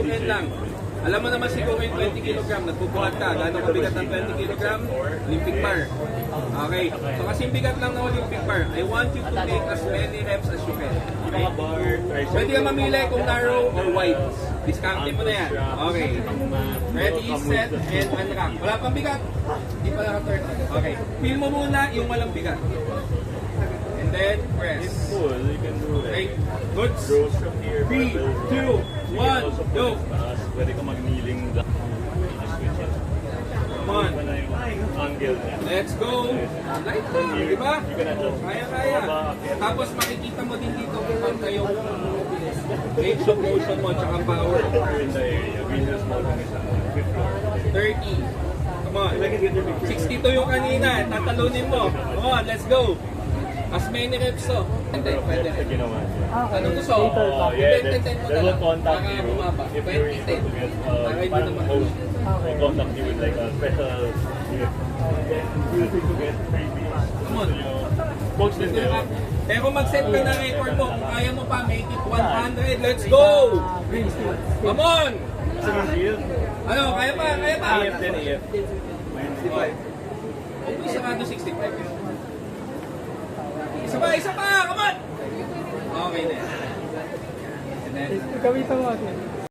Shoken lang. Alam mo naman siguro yung 20 kg, nagbubuhat ka. Gano'ng kabigat ng 20 kg? Olympic bar. Okay. So kasing bigat lang ng Olympic bar, I want you to take as many reps as you can. Okay? Pwede ka mamili kung narrow or wide. Discountin mo na yan. Okay. Ready, set, and unrack. Wala pang bigat. Hindi pa naka-turn. Okay. Feel mo muna yung walang bigat. And then press. You can do Okay. Good. rows from here. 3, 2, 1, go. Pwede ka mag-kneeling. Come on. Angle. Let's go. Light lang, di ba? You can adjust. Kaya. Tapos makikita mo din dito kung paano yung range of motion mo tsaka power. In the area. Venus motion is 30. Come on. 62 yung kanina. Tatalunin mo. Come on, let's go. As many reps to. Hindi, pwede rin. ginawa niya. Anong gusto? Yeah, 10 mo na they will lang. contact Para you bumaba. if you're 20, able to get, Para hindi parang naman. host will contact you with like a special gift. Feel free to get freebies. Come on. Coach din nila. Pero mag-set ka na record mo. Kung kaya mo pa, make it 100. Let's go! Come on! Ano, kaya pa? AF din, AF. 65. Okay, sarado 65. Isa pa! Come on! Okay na yan. And then, Gamitan mo.